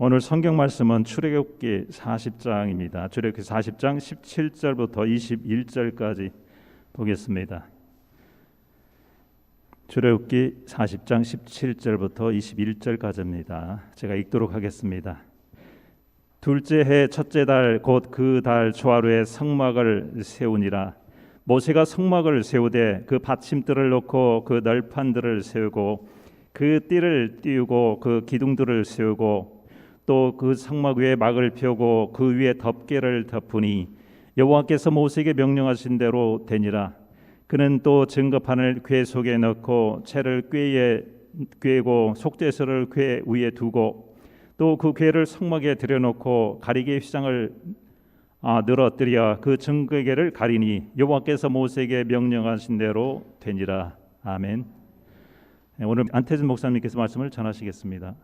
오늘 성경 말씀은 출애굽기 40장입니다. 출애굽기 40장 17절부터 21절까지 보겠습니다. 출애굽기 40장 17절부터 21절까지입니다. 제가 읽도록 하겠습니다. 둘째 해 첫째 달 곧 그 달 초하루에 성막을 세우니라. 모세가 성막을 세우되 그 받침들을 놓고 그 널판들을 세우고 그 띠를 띄우고 그 기둥들을 세우고 또 그 성막 위에 막을 펴고 그 위에 덮개를 덮으니 여호와께서 모세에게 명령하신 대로 되니라. 그는 또 증거판을 궤 속에 넣고 채를 궤에 꿰고 속죄서를 궤 위에 두고 또 그 궤를 성막에 들여놓고 가리개 휘장을 늘어뜨려 그 증거궤를 가리니 여호와께서 모세에게 명령하신 대로 되니라. 아멘. 오늘 안태진 목사님께서 말씀을 전하시겠습니다.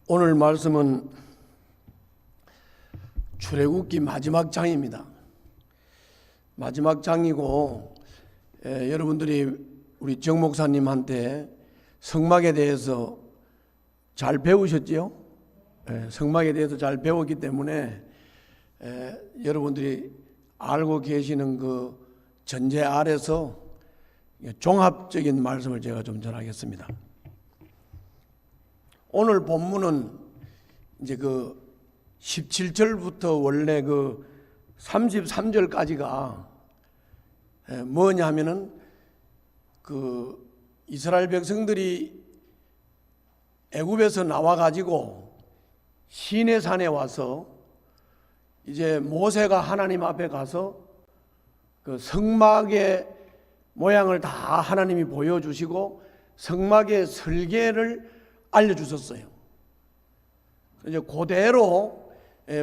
오늘 말씀은 출애굽기 마지막 장입니다. 마지막 장이고 여러분들이 우리 정 목사님한테 성막에 대해서 잘 배우셨지요? 성막에 대해서 잘 배웠기 때문에 여러분들이 알고 계시는 그 전제 아래서 종합적인 말씀을 제가 좀 전하겠습니다. 오늘 본문은 이제 그 17절부터 원래 그 33절까지가 뭐냐면은 그 이스라엘 백성들이 애굽에서 나와 가지고 시내산에 와서 이제 모세가 하나님 앞에 가서 그 성막의 모양을 다 하나님이 보여주시고 성막의 설계를 알려주셨어요. 이제 그대로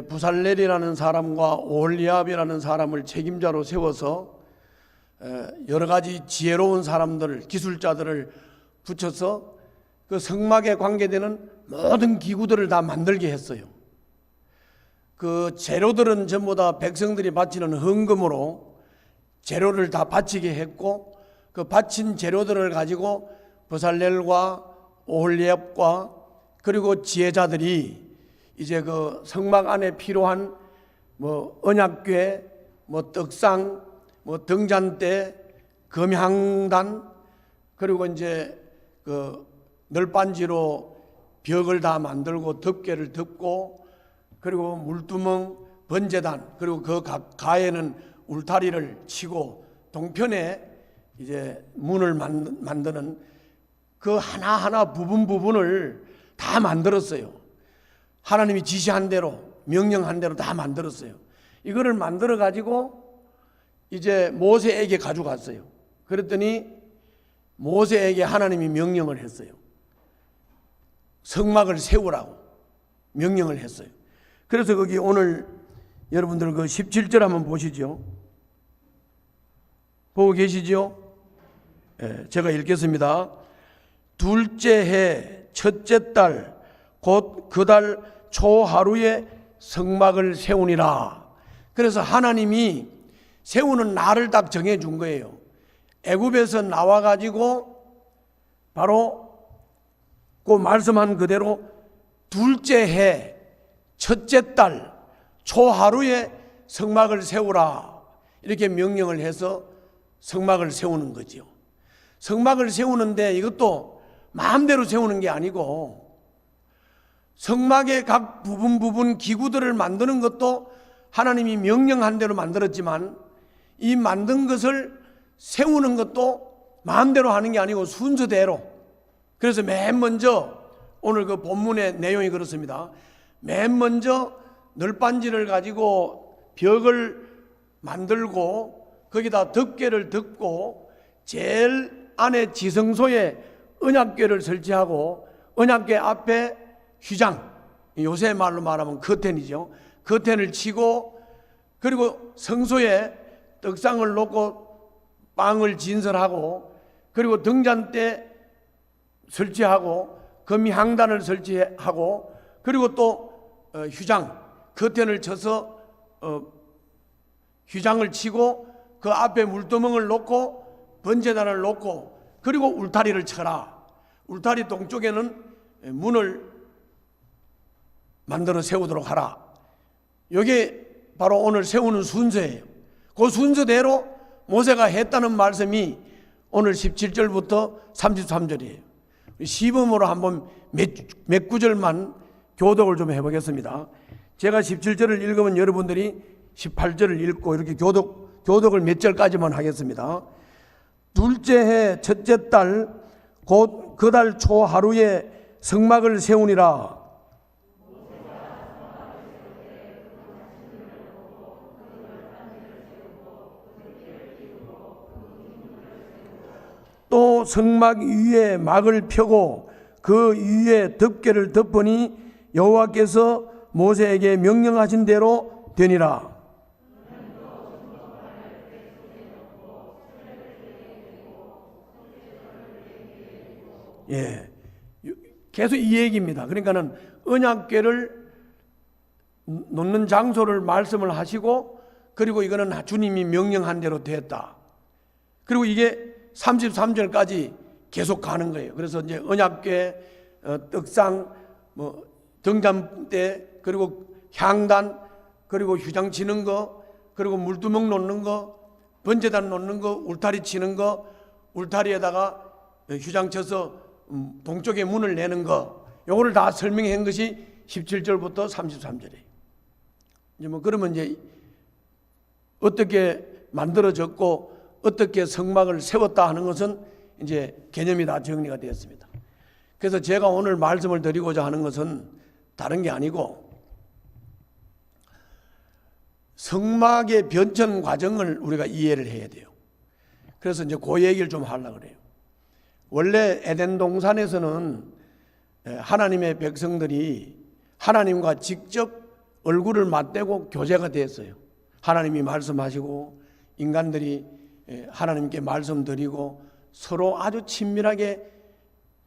부살렐이라는 사람과 오홀리압이라는 사람을 책임자로 세워서 여러 가지 지혜로운 사람들, 기술자들을 붙여서 그 성막에 관계되는 모든 기구들을 다 만들게 했어요. 그 재료들은 전부 다 백성들이 바치는 헌금으로 재료를 다 바치게 했고 그 바친 재료들을 가지고 부살렐과 오홀리압과 그리고 지혜자들이 이제 그 성막 안에 필요한 뭐 언약궤, 뭐 떡상, 뭐 등잔대, 금향단, 그리고 이제 그 널빤지로 벽을 다 만들고 덮개를 덮고 그리고 물두멍, 번제단, 그리고 그 가에는 울타리를 치고 동편에 이제 문을 만드는 그 하나하나 부분을 다 만들었어요. 하나님이 지시한 대로, 명령한 대로 다 만들었어요. 이거를 만들어 가지고 이제 모세에게 가져갔어요. 그랬더니 모세에게 하나님이 명령을 했어요. 성막을 세우라고 명령을 했어요. 그래서 거기 오늘 여러분들 그 17절 한번 보시죠. 보고 계시죠? 제가 읽겠습니다. 둘째 해 첫째 달 곧 그 달 초하루에 성막을 세우니라. 그래서 하나님이 세우는 날을 딱 정해준 거예요. 애굽에서 나와가지고 바로 그 말씀한 그대로 둘째 해 첫째 달 초하루에 성막을 세우라 이렇게 명령을 해서 성막을 세우는 거죠. 성막을 세우는데 이것도 마음대로 세우는 게 아니고 성막의 각 부분 기구들을 만드는 것도 하나님이 명령한 대로 만들었지만 이 만든 것을 세우는 것도 마음대로 하는 게 아니고 순서대로. 그래서 맨 먼저 오늘 그 본문의 내용이 그렇습니다. 맨 먼저 널빤지를 가지고 벽을 만들고 거기다 덮개를 덮고 제일 안에 지성소에 언약궤를 설치하고 언약궤 앞에 휘장, 요새 말로 말하면 커튼이죠. 커튼을 치고 그리고 성소에 떡상을 놓고 빵을 진설하고 그리고 등잔대 설치하고 금향단을 설치하고 그리고 또 휘장, 커튼을 쳐서 휘장을 치고 그 앞에 물두멍을 놓고 번제단을 놓고 그리고 울타리를 쳐라. 울타리 동쪽에는 문을 만들어 세우도록 하라. 이게 바로 오늘 세우는 순서예요. 그 순서대로 모세가 했다는 말씀이 오늘 17절부터 33절이에요. 시범으로 한번 몇 구절만 교독을 좀 해보겠습니다. 제가 17절을 읽으면 여러분들이 18절을 읽고 이렇게 교독을 몇 절까지만 하겠습니다. 둘째 해 첫째 달 곧 그 달 초 하루에 성막을 세우니라. 또 성막 위에 막을 펴고 그 위에 덮개를 덮으니 여호와께서 모세에게 명령하신 대로 되니라. 예, 계속 이 얘기입니다. 그러니까는 언약궤를 놓는 장소를 말씀을 하시고, 그리고 이거는 주님이 명령한 대로 됐다. 그리고 이게 33절까지 계속 가는 거예요. 그래서 이제 언약궤, 떡상, 등잔대, 그리고 향단, 그리고 휴장 치는 거, 그리고 물두멍 놓는 거, 번제단 놓는 거, 울타리 치는 거, 울타리에다가 휴장 쳐서 동쪽에 문을 내는 거, 요거를 다 설명한 것이 17절부터 33절이에요. 이제 그러면 이제 어떻게 만들어졌고 어떻게 성막을 세웠다 하는 것은 이제 개념이 다 정리가 되었습니다. 그래서 제가 오늘 말씀을 드리고자 하는 것은 다른 게 아니고 성막의 변천 과정을 우리가 이해를 해야 돼요. 그래서 이제 그 얘기를 좀 하려고 그래요. 원래 에덴 동산에서는 하나님의 백성들이 하나님과 직접 얼굴을 맞대고 교제가 됐어요. 하나님이 말씀하시고 인간들이 하나님께 말씀드리고 서로 아주 친밀하게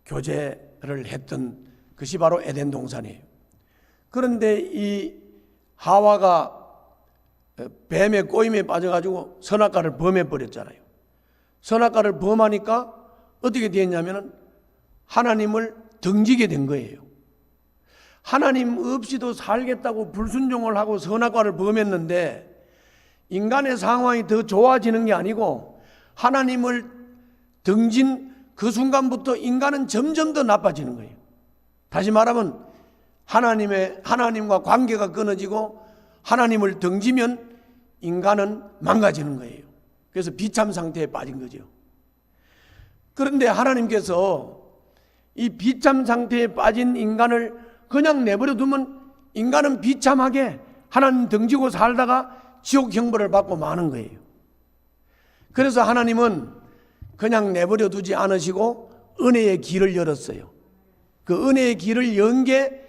교제를 했던 것이 바로 에덴 동산이에요. 그런데 이 하와가 뱀의 꼬임에 빠져가지고 선악과를 범해버렸잖아요. 선악과를 범하니까 어떻게 됐냐면 하나님을 등지게 된 거예요. 하나님 없이도 살겠다고 불순종을 하고 선악과를 범했는데 인간의 상황이 더 좋아지는 게 아니고 하나님을 등진 그 순간부터 인간은 점점 더 나빠지는 거예요. 다시 말하면 하나님과 관계가 끊어지고 하나님을 등지면 인간은 망가지는 거예요. 그래서 비참 상태에 빠진 거죠. 그런데 하나님께서 이 비참 상태에 빠진 인간을 그냥 내버려 두면 인간은 비참하게 하나님 등지고 살다가 지옥 형벌을 받고 마는 거예요. 그래서 하나님은 그냥 내버려 두지 않으시고 은혜의 길을 열었어요. 그 은혜의 길을 연 게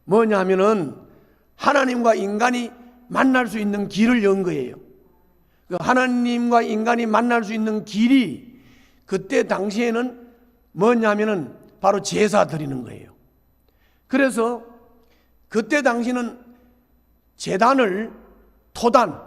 뭐냐 하면은 하나님과 인간이 만날 수 있는 길을 연 거예요. 그 하나님과 인간이 만날 수 있는 길이 그때 당시에는 뭐냐면은 바로 제사 드리는 거예요. 그래서 그때 당시는 제단을 토단,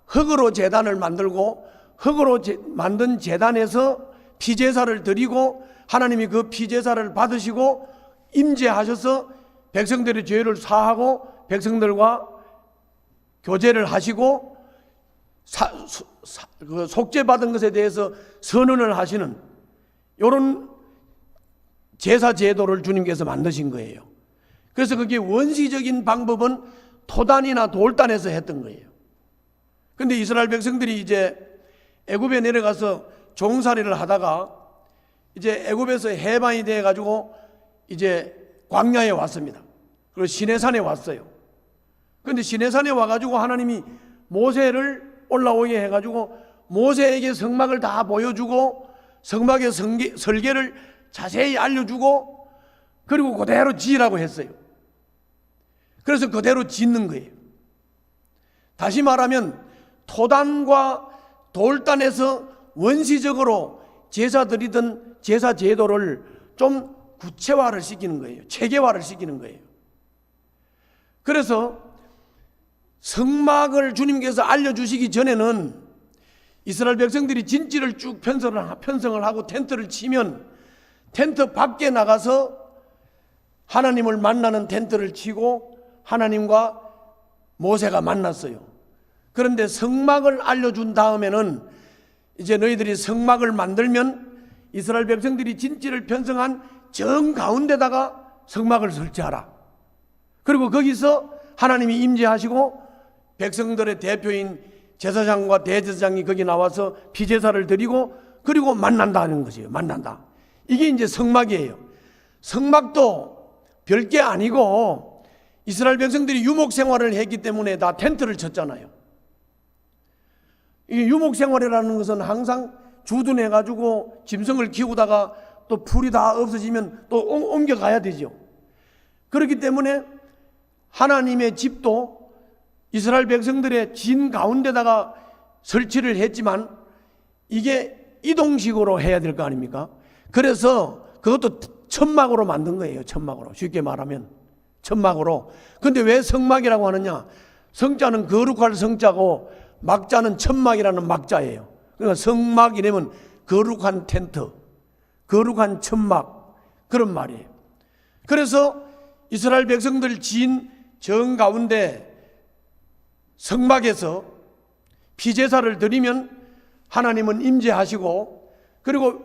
흙으로 제단을 만들고 흙으로 만든 제단에서 피제사를 드리고 하나님이 그 피제사를 받으시고 임재하셔서 백성들의 죄를 사하고 백성들과 교제를 하시고 그 속죄받은 것에 대해서 선언을 하시는 이런 제사 제도를 주님께서 만드신 거예요. 그래서 그게 원시적인 방법은 토단이나 돌단에서 했던 거예요. 그런데 이스라엘 백성들이 이제 애굽에 내려가서 종살이를 하다가 이제 애굽에서 해방이 돼 가지고 이제 광야에 왔습니다. 그리고 시내산에 왔어요. 그런데 시내산에 와가지고 하나님이 모세를 올라오게 해가지고 모세에게 성막을 다 보여주고 성막의 설계를 자세히 알려주고 그리고 그대로 지으라고 했어요. 그래서 그대로 짓는 거예요. 다시 말하면 토단과 돌단에서 원시적으로 제사 드리던 제사 제도를 좀 구체화를 시키는 거예요. 체계화를 시키는 거예요. 그래서 성막을 주님께서 알려주시기 전에는 이스라엘 백성들이 진지를 쭉 편성을 하고 텐트를 치면 텐트 밖에 나가서 하나님을 만나는 텐트를 치고 하나님과 모세가 만났어요. 그런데 성막을 알려준 다음에는 이제 너희들이 성막을 만들면 이스라엘 백성들이 진지를 편성한 정 가운데다가 성막을 설치하라. 그리고 거기서 하나님이 임재하시고 백성들의 대표인 제사장과 대제사장이 거기 나와서 피제사를 드리고 그리고 만난다는 것이에요. 만난다. 이게 이제 성막이에요. 성막도 별게 아니고 이스라엘 백성들이 유목 생활을 했기 때문에 다 텐트를 쳤잖아요. 이 유목 생활이라는 것은 항상 주둔해 가지고 짐승을 키우다가 또 풀이 다 없어지면 또 옮겨가야 되죠. 그렇기 때문에 하나님의 집도 이스라엘 백성들의 진 가운데다가 설치를 했지만 이게 이동식으로 해야 될 거 아닙니까? 그래서 그것도 천막으로 만든 거예요. 천막으로. 쉽게 말하면 천막으로. 근데 왜 성막이라고 하느냐? 성자는 거룩할 성자고 막자는 천막이라는 막자예요. 그러니까 성막이라면 거룩한 텐트, 거룩한 천막, 그런 말이에요. 그래서 이스라엘 백성들 진 정 가운데 성막에서 피제사를 드리면 하나님은 임재하시고, 그리고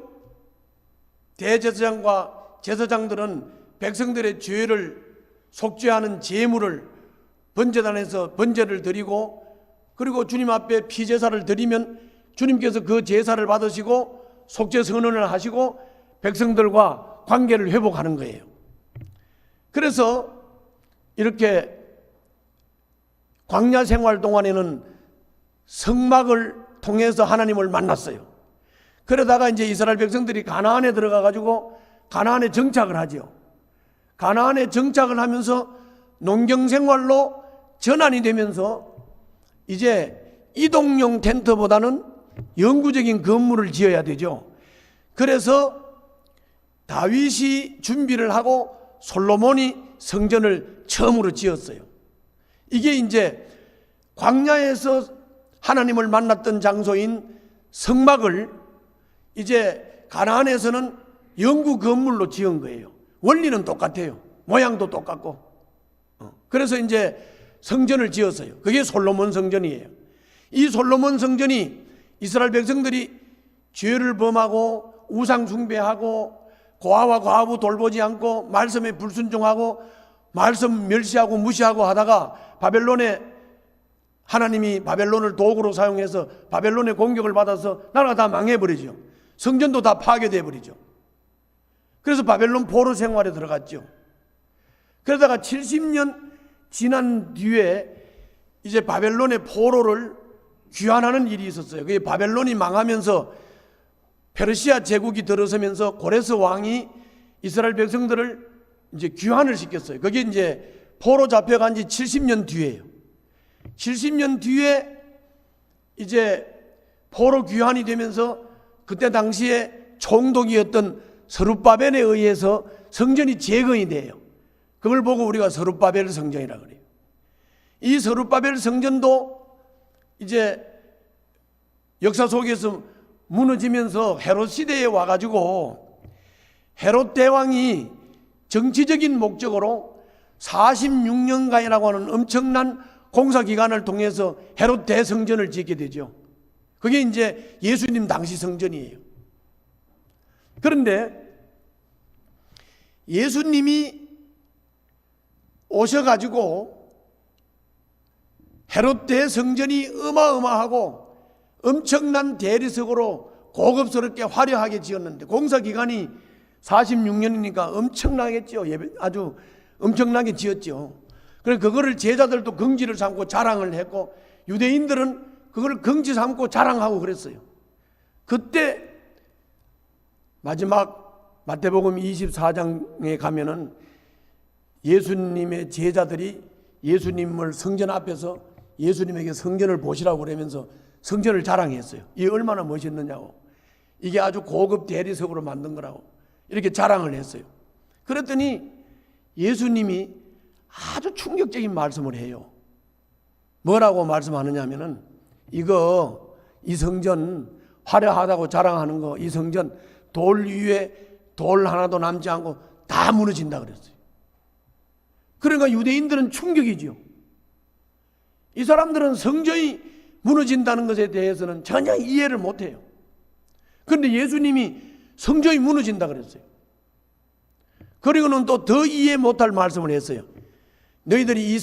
대제사장과 제사장들은 백성들의 죄를 속죄하는 제물을 번제단에서 번제를 드리고, 그리고 주님 앞에 피제사를 드리면 주님께서 그 제사를 받으시고 속죄 선언을 하시고 백성들과 관계를 회복하는 거예요. 그래서 이렇게 광야 생활 동안에는 성막을 통해서 하나님을 만났어요. 그러다가 이제 이스라엘 백성들이 가나안에 들어가 가지고 가나안에 정착을 하죠. 가나안에 정착을 하면서 농경 생활로 전환이 되면서 이제 이동용 텐트보다는 영구적인 건물을 지어야 되죠. 그래서 다윗이 준비를 하고 솔로몬이 성전을 처음으로 지었어요. 이게 이제 광야에서 하나님을 만났던 장소인 성막을 이제 가나안에서는 영구 건물로 지은 거예요. 원리는 똑같아요. 모양도 똑같고. 그래서 이제 성전을 지었어요. 그게 솔로몬 성전이에요. 이 솔로몬 성전이 이스라엘 백성들이 죄를 범하고 우상 숭배하고 고아와 과부 돌보지 않고 말씀에 불순종하고 말씀 멸시하고 무시하고 하다가 바벨론에 하나님이 바벨론을 도구로 사용해서 바벨론의 공격을 받아서 나라가 다 망해버리죠. 성전도 다 파괴돼 버리죠. 그래서 바벨론 포로 생활에 들어갔죠. 그러다가 70년 지난 뒤에 이제 바벨론의 포로를 귀환하는 일이 있었어요. 그게 바벨론이 망하면서 페르시아 제국이 들어서면서 고레스 왕이 이스라엘 백성들을 이제 귀환을 시켰어요. 그게 이제 포로 잡혀간 지 70년 뒤에요. 70년 뒤에 이제 포로 귀환이 되면서 그때 당시에 총독이었던 스룹바벨에 의해서 성전이 재건이 돼요. 그걸 보고 우리가 스룹바벨 성전이라고 그래요. 이 스룹바벨 성전도 이제 역사 속에서 무너지면서 헤롯 시대에 와가지고 헤롯 대왕이 정치적인 목적으로 46년간이라고 하는 엄청난 공사기간을 통해서 헤롯 대성전을 짓게 되죠. 그게 이제 예수님 당시 성전이에요. 그런데 예수님이 오셔가지고 헤롯 대성전이 어마어마하고 엄청난 대리석으로 고급스럽게 화려하게 지었는데 공사기간이 46년이니까 엄청나겠죠. 아주 엄청나게 지었죠. 그래서 그거를 제자들도 긍지를 삼고 자랑을 했고 유대인들은 그걸 긍지 삼고 자랑하고 그랬어요. 그때 마지막 마태복음 24장에 가면은 예수님의 제자들이 예수님을 성전 앞에서 예수님에게 성전을 보시라고 그러면서 성전을 자랑했어요. 이게 얼마나 멋있느냐고. 이게 아주 고급 대리석으로 만든 거라고 이렇게 자랑을 했어요. 그랬더니 예수님이 아주 충격적인 말씀을 해요. 뭐라고 말씀하느냐 하면은 이 성전 화려하다고 자랑하는 거, 이 성전 돌 위에 돌 하나도 남지 않고 다 무너진다 그랬어요. 그러니까 유대인들은 충격이죠. 이 사람들은 성전이 무너진다는 것에 대해서는 전혀 이해를 못해요. 그런데 예수님이 성전이 무너진다 그랬어요. 그리고는 또 더 이해 못할 말씀을 했어요. 너희들이 이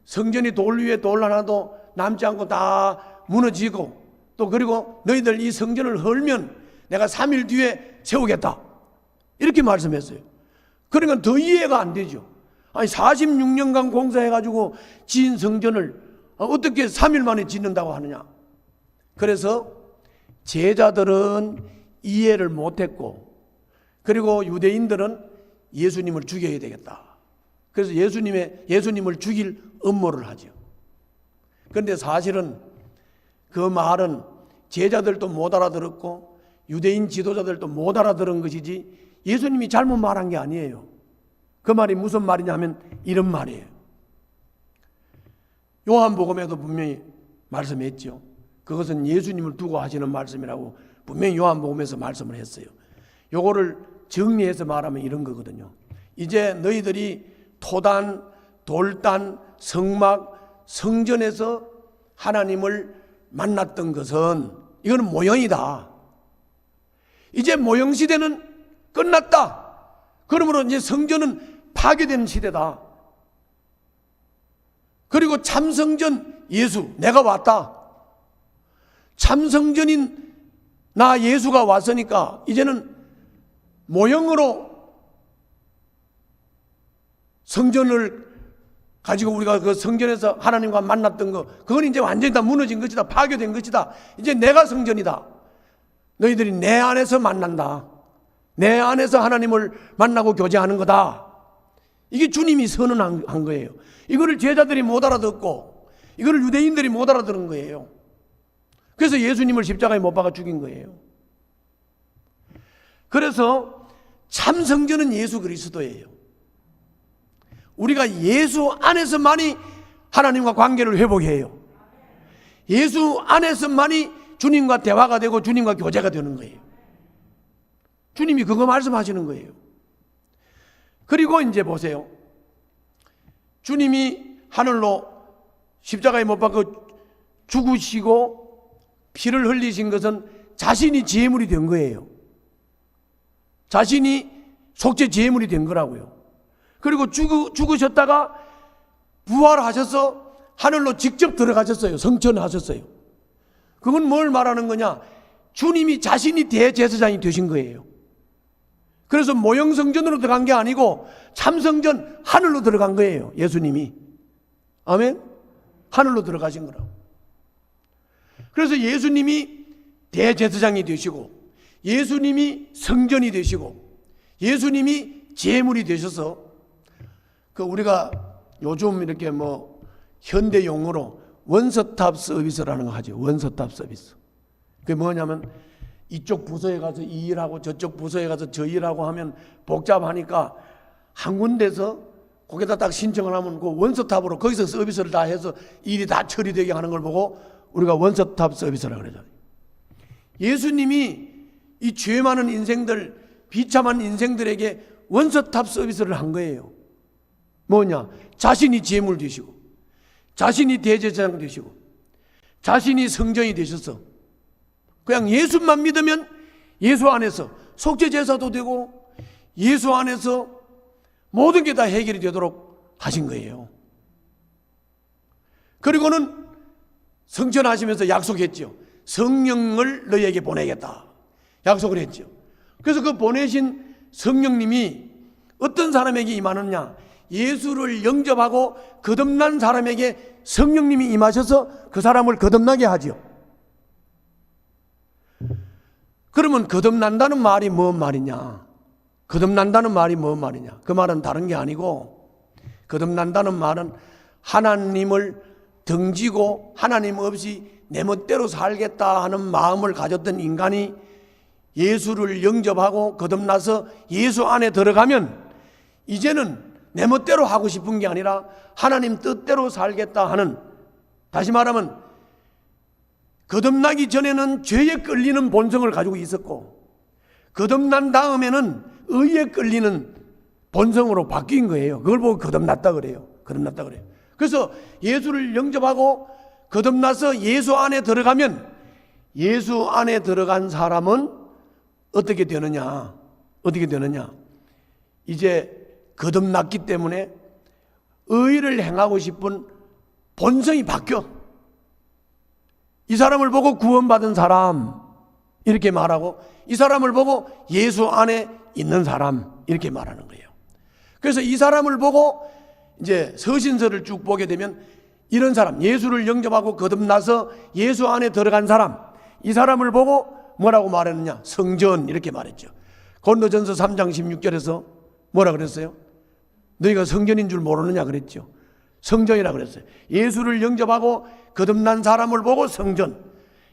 성전이 돌 위에 돌 하나도 남지 않고 다 무너지고, 또 그리고 너희들 이 성전을 헐면 내가 3일 뒤에 세우겠다, 이렇게 말씀했어요. 그러니까 더 이해가 안 되죠. 아니 46년간 공사해가지고 지은 성전을 어떻게 3일 만에 짓는다고 하느냐. 그래서 제자들은 이해를 못했고, 그리고 유대인들은 예수님을 죽여야 되겠다. 그래서 예수님을 죽일 음모를 하죠. 그런데 사실은 그 말은 제자들도 못 알아들었고 유대인 지도자들도 못 알아들은 것이지 예수님이 잘못 말한 게 아니에요. 그 말이 무슨 말이냐면 이런 말이에요. 요한복음에도 분명히 말씀했죠. 그것은 예수님을 두고 하시는 말씀이라고 분명히 요한복음에서 말씀을 했어요. 요거를 정리해서 말하면 이런 거거든요. 이제 너희들이 토단, 돌단, 성막, 성전에서 하나님을 만났던 것은 이거는 모형이다. 이제 모형 시대는 끝났다. 그러므로 이제 성전은 파괴되는 시대다. 그리고 참성전 예수, 내가 왔다. 참성전인 나 예수가 왔으니까 이제는 모형으로 성전을 가지고 우리가 그 성전에서 하나님과 만났던 거, 그건 이제 완전히 다 무너진 것이다. 파괴된 것이다. 이제 내가 성전이다. 너희들이 내 안에서 만난다. 내 안에서 하나님을 만나고 교제하는 거다. 이게 주님이 선언한 거예요. 이거를 제자들이 못 알아듣고 이거를 유대인들이 못 알아들은 거예요. 그래서 예수님을 십자가에 못 박아 죽인 거예요. 그래서 참 성전은 예수 그리스도예요. 우리가 예수 안에서만이 하나님과 관계를 회복해요. 예수 안에서만이 주님과 대화가 되고 주님과 교제가 되는 거예요. 주님이 그거 말씀하시는 거예요. 그리고 이제 보세요. 주님이 하늘로 십자가에 못 박아 죽으시고 피를 흘리신 것은 자신이 제물이 된 거예요. 자신이 속죄 제물이 된 거라고요. 그리고 죽으셨다가 부활하셔서 하늘로 직접 들어가셨어요. 성천하셨어요. 그건 뭘 말하는 거냐? 주님이 자신이 대제사장이 되신 거예요. 그래서 모형 성전으로 들어간 게 아니고 참성전 하늘로 들어간 거예요. 예수님이. 아멘? 하늘로 들어가신 거라고. 그래서 예수님이 대제사장이 되시고 예수님이 성전이 되시고 예수님이 제물이 되셔서 그 우리가 요즘 이렇게 뭐 현대 용어로 원스톱 서비스라는 거 하죠. 원스톱 서비스. 그게 뭐냐면 이쪽 부서에 가서 이 일하고 저쪽 부서에 가서 저 일하고 하면 복잡하니까 한 군데서 거기다 딱 신청을 하면 그 원스톱으로 거기서 서비스를 다 해서 일이 다 처리되게 하는 걸 보고 우리가 원스톱 서비스라고 그러잖아요. 예수님이 이 죄 많은 인생들, 비참한 인생들에게 원스톱 서비스를 한 거예요. 뭐냐? 자신이 제물 되시고 자신이 대제사장 되시고 자신이 성전이 되셔서 그냥 예수만 믿으면 예수 안에서 속죄 제사도 되고 예수 안에서 모든 게 다 해결이 되도록 하신 거예요. 그리고는 성전하시면서 약속했죠. 성령을 너희에게 보내겠다. 약속을 했죠. 그래서 그 보내신 성령님이 어떤 사람에게 임하느냐? 예수를 영접하고 거듭난 사람에게 성령님이 임하셔서 그 사람을 거듭나게 하죠. 그러면 거듭난다는 말이 뭔 말이냐? 거듭난다는 말이 뭔 말이냐? 그 말은 다른 게 아니고 거듭난다는 말은 하나님을 등지고 하나님 없이 내 멋대로 살겠다 하는 마음을 가졌던 인간이 예수를 영접하고 거듭나서 예수 안에 들어가면 이제는 내 멋대로 하고 싶은 게 아니라 하나님 뜻대로 살겠다 하는, 다시 말하면 거듭나기 전에는 죄에 끌리는 본성을 가지고 있었고 거듭난 다음에는 의에 끌리는 본성으로 바뀐 거예요. 그걸 보고 거듭났다 그래요. 거듭났다 그래요. 그래서 예수를 영접하고 거듭나서 예수 안에 들어가면, 예수 안에 들어간 사람은 어떻게 되느냐? 어떻게 되느냐? 이제 거듭났기 때문에 의를 행하고 싶은 본성이 바뀌어. 이 사람을 보고 구원받은 사람 이렇게 말하고, 이 사람을 보고 예수 안에 있는 사람 이렇게 말하는 거예요. 그래서 이 사람을 보고 이제 서신서를 쭉 보게 되면 이런 사람, 예수를 영접하고 거듭나서 예수 안에 들어간 사람, 이 사람을 보고 뭐라고 말했느냐? 성전 이렇게 말했죠. 고린도전서 3장 16절에서 뭐라 그랬어요? 너희가 성전인 줄 모르느냐 그랬죠. 성전이라 그랬어요. 예수를 영접하고 거듭난 사람을 보고 성전,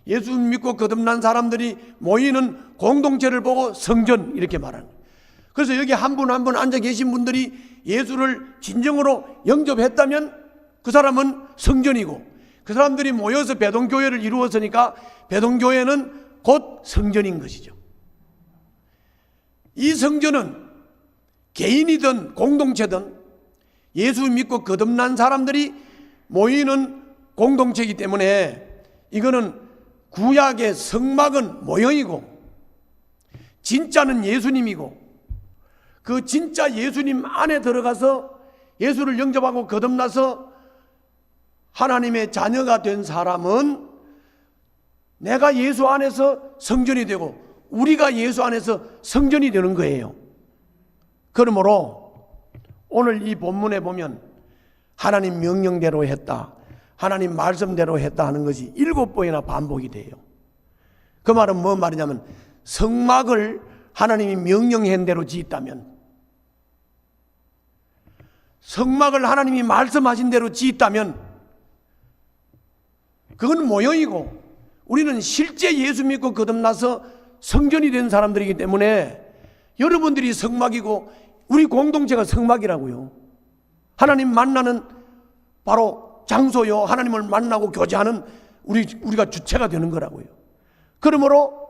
예수 믿고 거듭난 사람들이 모이는 공동체를 보고 성전 이렇게 말하는 거예요. 그래서 여기 한 분 한 분 앉아 계신 분들이 예수를 진정으로 영접했다면 그 사람은 성전이고, 그 사람들이 모여서 배동교회를 이루었으니까 배동교회는 곧 성전인 것이죠. 이 성전은 개인이든 공동체든 예수 믿고 거듭난 사람들이 모이는 공동체이기 때문에 이거는 구약의 성막은 모형이고 진짜는 예수님이고, 그 진짜 예수님 안에 들어가서 예수를 영접하고 거듭나서 하나님의 자녀가 된 사람은 내가 예수 안에서 성전이 되고 우리가 예수 안에서 성전이 되는 거예요. 그러므로 오늘 이 본문에 보면 하나님 명령대로 했다, 하나님 말씀대로 했다 하는 것이 7번이나 반복이 돼요. 그 말은 뭔 말이냐면, 성막을 하나님이 명령한 대로 짓다면, 성막을 하나님이 말씀하신 대로 짓다면 그건 모형이고, 우리는 실제 예수 믿고 거듭나서 성전이 된 사람들이기 때문에 여러분들이 성막이고 우리 공동체가 성막이라고요. 하나님 만나는 바로 장소요, 하나님을 만나고 교제하는 우리가 주체가 되는 거라고요. 그러므로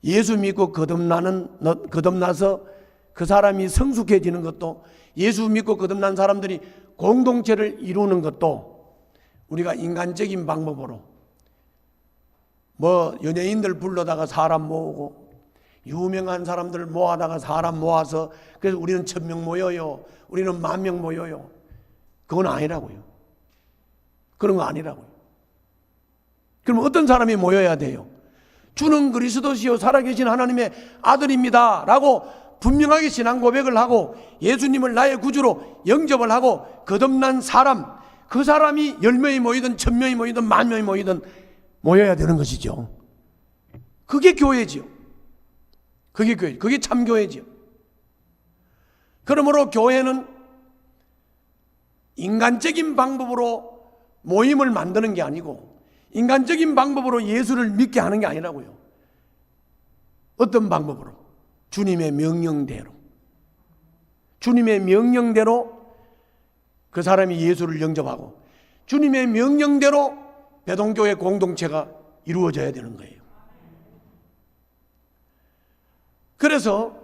예수 믿고 거듭나서 그 사람이 성숙해지는 것도, 예수 믿고 거듭난 사람들이 공동체를 이루는 것도 우리가 인간적인 방법으로 연예인들 불러다가 사람 모으고 유명한 사람들 모아다가 사람 모아서 그래서 우리는 1000명 모여요, 우리는 10,000명 모여요. 그건 아니라고요. 그런 거 아니라고요. 그럼 어떤 사람이 모여야 돼요? 주는 그리스도시요 살아계신 하나님의 아들입니다 라고 분명하게 신앙 고백을 하고 예수님을 나의 구주로 영접을 하고 거듭난 사람, 그 사람이 10명이 모이든 1000명이 모이든 10,000명이 모이든 모여야 되는 것이죠. 그게 교회지요. 그게 교회, 그게 참교회지요. 그러므로 교회는 인간적인 방법으로 모임을 만드는 게 아니고 인간적인 방법으로 예수를 믿게 하는 게 아니라고요. 어떤 방법으로? 주님의 명령대로. 주님의 명령대로 그 사람이 예수를 영접하고 주님의 명령대로 배동교회 공동체가 이루어져야 되는 거예요. 그래서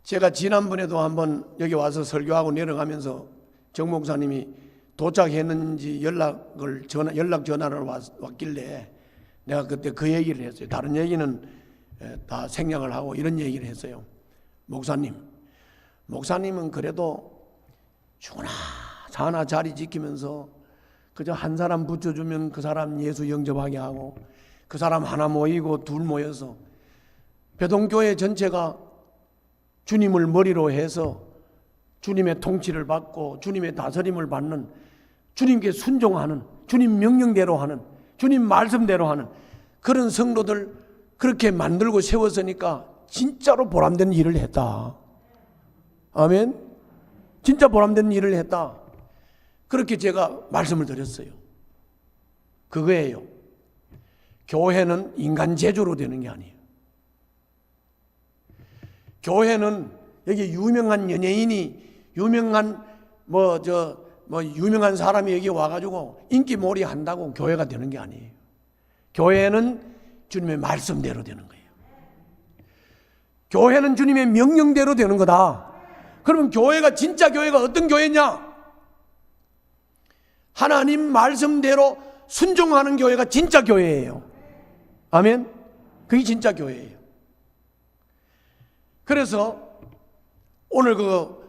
제가 지난번에도 한번 여기 와서 설교하고 내려가면서 정 목사님이 도착했는지 연락 전화를 왔길래 내가 그때 그 얘기를 했어요. 다른 얘기는 다 생략을 하고 이런 얘기를 했어요. 목사님은 그래도 죽으나 사나 자리 지키면서 그저 한 사람 붙여주면 그 사람 예수 영접하게 하고 그 사람 하나 모이고 둘 모여서 배동교회 전체가 주님을 머리로 해서 주님의 통치를 받고 주님의 다스림을 받는, 주님께 순종하는, 주님 명령대로 하는, 주님 말씀대로 하는 그런 성도들 그렇게 만들고 세웠으니까 진짜로 보람된 일을 했다. 아멘. 진짜 보람된 일을 했다. 그렇게 제가 말씀을 드렸어요. 그거예요. 교회는 인간 제조로 되는 게 아니에요. 교회는 여기 유명한 연예인이 유명한 유명한 사람이 여기 와가지고 인기몰이 한다고 교회가 되는 게 아니에요. 교회는 주님의 말씀대로 되는 거예요. 교회는 주님의 명령대로 되는 거다. 그러면 교회가 진짜 교회가 어떤 교회냐? 하나님 말씀대로 순종하는 교회가 진짜 교회예요. 아멘. 그게 진짜 교회예요. 그래서 오늘 그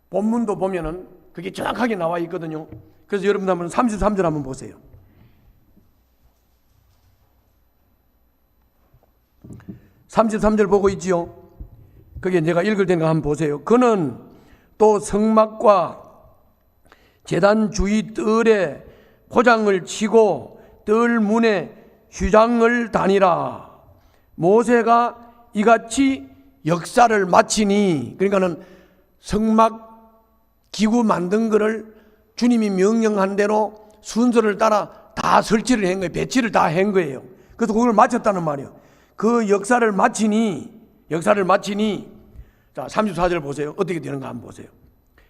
본문도 보면은 그게 정확하게 나와 있거든요. 그래서 여러분 한번 33절 한번 보세요. 33절 보고 있지요. 그게 제가 읽을 테니까 한번 보세요. 그는 또 성막과 제단 주위 뜰에 포장을 치고 뜰 문에 휴장을 다니라. 모세가 이같이 역사를 마치니, 그러니까는 성막 기구 만든 거를 주님이 명령한 대로 순서를 따라 다 설치를 한 거예요. 배치를 다 한 거예요. 그래서 그걸 마쳤다는 말이에요. 그 역사를 마치니 자 34절 보세요. 어떻게 되는가 한번 보세요.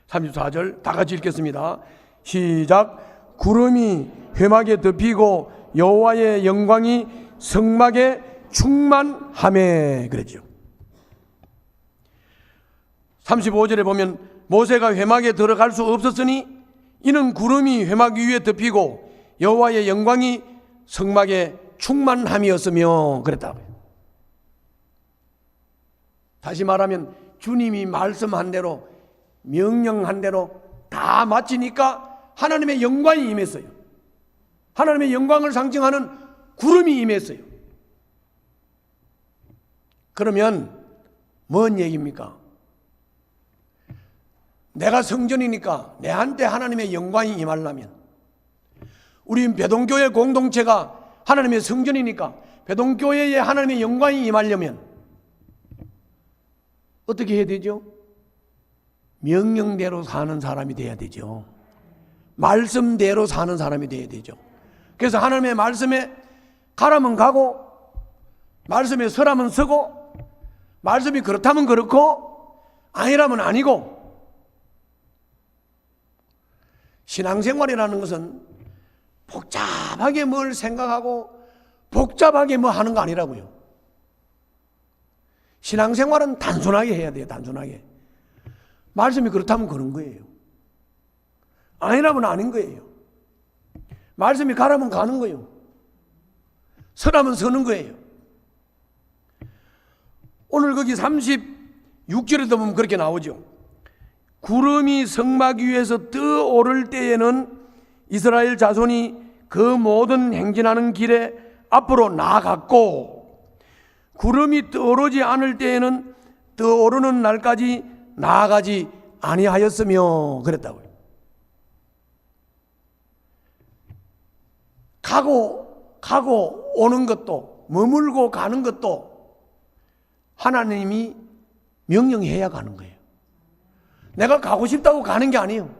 34절 다 같이 읽겠습니다. 시작. 구름이 회막에 덮이고 여호와의 영광이 성막에 충만하매 그랬죠. 35절에 보면 모세가 회막에 들어갈 수 없었으니 이는 구름이 회막 위에 덮이고 여호와의 영광이 성막에 충만함이었으며 그랬다고요. 다시 말하면 주님이 말씀한 대로 명령한 대로 다 마치니까 하나님의 영광이 임했어요. 하나님의 영광을 상징하는 구름이 임했어요. 그러면 뭔 얘기입니까? 내가 성전이니까 내한테 하나님의 영광이 임하려면, 우리 배동교회 공동체가 하나님의 성전이니까 배동교회에 하나님의 영광이 임하려면 어떻게 해야 되죠? 명령대로 사는 사람이 돼야 되죠. 말씀대로 사는 사람이 돼야 되죠. 그래서 하나님의 말씀에 가라면 가고, 말씀에 서라면 서고, 말씀이 그렇다면 그렇고 아니라면 아니고. 신앙생활이라는 것은 복잡하게 뭘 생각하고 복잡하게 뭐 하는 거 아니라고요. 신앙생활은 단순하게 해야 돼요. 단순하게. 말씀이 그렇다면 그런 거예요. 아니라면 아닌 거예요. 말씀이 가라면 가는 거예요. 서라면 서는 거예요. 오늘 거기 36절에도 보면 그렇게 나오죠. 구름이 성막 위에서 떠오를 때에는 이스라엘 자손이 그 모든 행진하는 길에 앞으로 나아갔고, 구름이 떠오르지 않을 때에는 떠오르는 날까지 나아가지 아니하였으며 그랬다고요. 가고 오는 것도, 머물고 가는 것도 하나님이 명령해야 가는 거예요. 내가 가고 싶다고 가는 게 아니에요.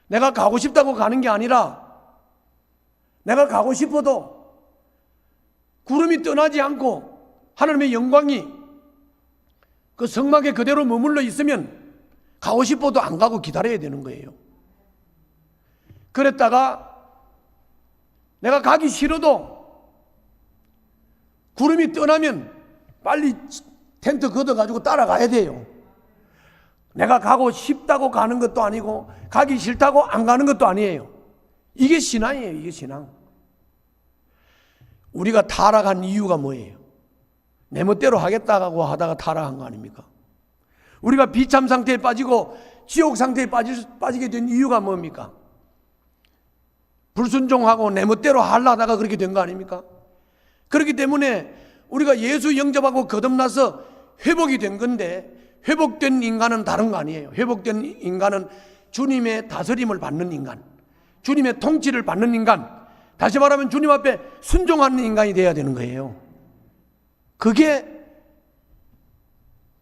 내가 가고 싶다고 가는 게 아니라, 내가 가고 싶어도 구름이 떠나지 않고 하나님의 영광이 그 성막에 그대로 머물러 있으면 가고 싶어도 안 가고 기다려야 되는 거예요. 그랬다가 내가 가기 싫어도 구름이 떠나면 빨리 텐트 걷어가지고 따라가야 돼요. 내가 가고 싶다고 가는 것도 아니고 가기 싫다고 안 가는 것도 아니에요. 이게 신앙이에요. 이게 신앙. 우리가 타락한 이유가 뭐예요? 내 멋대로 하겠다고 하다가 타락한 거 아닙니까? 우리가 비참 상태에 빠지고 지옥 상태에 빠지게 된 이유가 뭡니까? 불순종하고 내 멋대로 하려다가 그렇게 된 거 아닙니까? 그렇기 때문에 우리가 예수 영접하고 거듭나서 회복이 된 건데, 회복된 인간은 다른 거 아니에요. 회복된 인간은 주님의 다스림을 받는 인간, 주님의 통치를 받는 인간, 다시 말하면 주님 앞에 순종하는 인간이 돼야 되는 거예요. 그게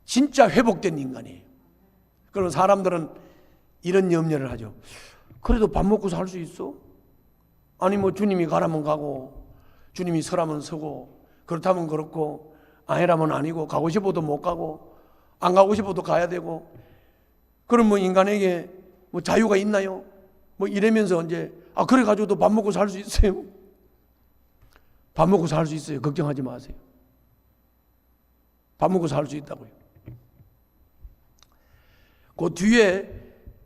진짜 회복된 인간이에요. 그럼 사람들은 이런 염려를 하죠. 그래도 밥 먹고 살 수 있어? 아니 뭐 주님이 가라면 가고 주님이 서라면 서고 그렇다면 그렇고 아니라면 아니고, 가고 싶어도 못 가고 안 가고 싶어도 가야 되고, 그럼 뭐 인간에게 뭐 자유가 있나요? 뭐 이러면서 이제 그래 가지고도 밥 먹고 살 수 있어요. 밥 먹고 살 수 있어요. 걱정하지 마세요. 밥 먹고 살 수 있다고요. 그 뒤에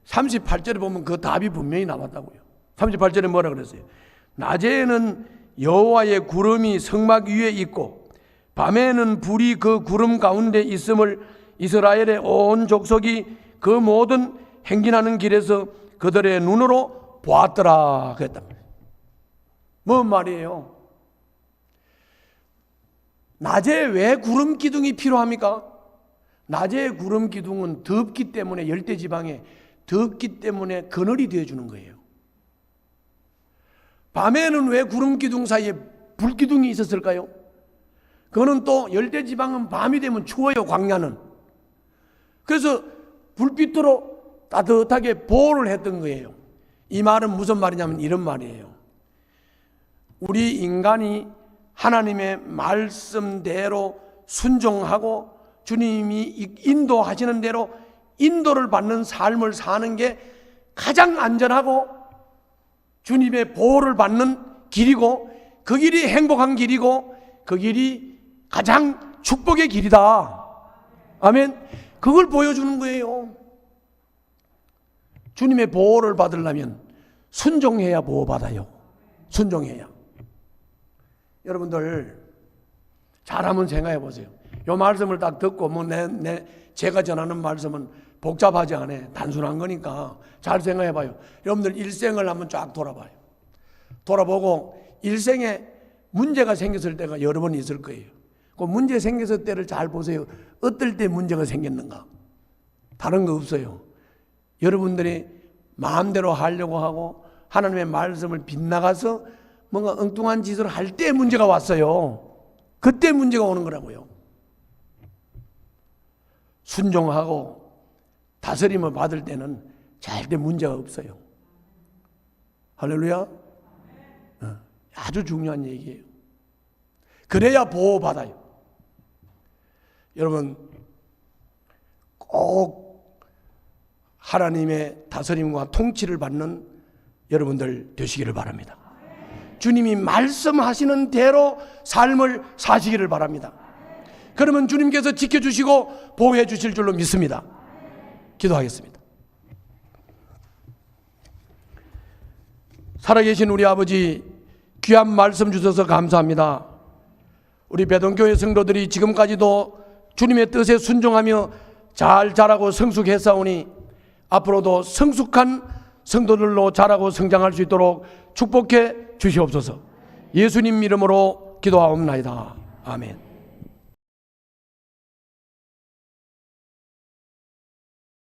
38절에 보면 그 답이 분명히 나왔다고요. 38절에 뭐라 그랬어요? 낮에는 여호와의 구름이 성막 위에 있고 밤에는 불이 그 구름 가운데 있음을 이스라엘의 온 족속이 그 모든 행진하는 길에서 그들의 눈으로 보았더라 그랬단 말이에요. 뭔 말이에요? 낮에 왜 구름 기둥이 필요합니까? 낮에 구름 기둥은 덥기 때문에, 열대지방에 덥기 때문에 그늘이 되어주는 거예요. 밤에는 왜 구름 기둥 사이에 불 기둥이 있었을까요? 그거는 또 열대지방은 밤이 되면 추워요, 광야는. 그래서 불빛으로 따뜻하게 보호를 했던 거예요. 이 말은 무슨 말이냐면 이런 말이에요. 우리 인간이 하나님의 말씀대로 순종하고 주님이 인도하시는 대로 인도를 받는 삶을 사는 게 가장 안전하고 주님의 보호를 받는 길이고, 그 길이 행복한 길이고, 그 길이 가장 축복의 길이다. 아멘. 그걸 보여주는 거예요. 주님의 보호를 받으려면 순종해야 보호받아요. 순종해야. 여러분들 잘 한번 생각해 보세요. 이 말씀을 딱 듣고 제가 전하는 말씀은 복잡하지 않아요. 단순한 거니까 잘 생각해 봐요. 여러분들 일생을 한번 쫙 돌아봐요. 돌아보고 일생에 문제가 생겼을 때가 여러 번 있을 거예요. 그 문제 생겼을 때를 잘 보세요. 어떨 때 문제가 생겼는가? 다른 거 없어요. 여러분들이 마음대로 하려고 하고 하나님의 말씀을 빗나가서 뭔가 엉뚱한 짓을 할 때 문제가 왔어요. 그때 문제가 오는 거라고요. 순종하고 다스림을 받을 때는 절대 문제가 없어요. 할렐루야. 아주 중요한 얘기예요. 그래야 보호받아요. 여러분 꼭 하나님의 다스림과 통치를 받는 여러분들 되시기를 바랍니다. 주님이 말씀하시는 대로 삶을 사시기를 바랍니다. 그러면 주님께서 지켜주시고 보호해 주실 줄로 믿습니다. 기도하겠습니다. 살아계신 우리 아버지, 귀한 말씀 주셔서 감사합니다. 우리 배동교회 성도들이 지금까지도 주님의 뜻에 순종하며 잘 자라고 성숙했사오니 앞으로도 성숙한 성도들로 자라고 성장할 수 있도록 축복해 주시옵소서. 예수님 이름으로 기도하옵나이다. 아멘.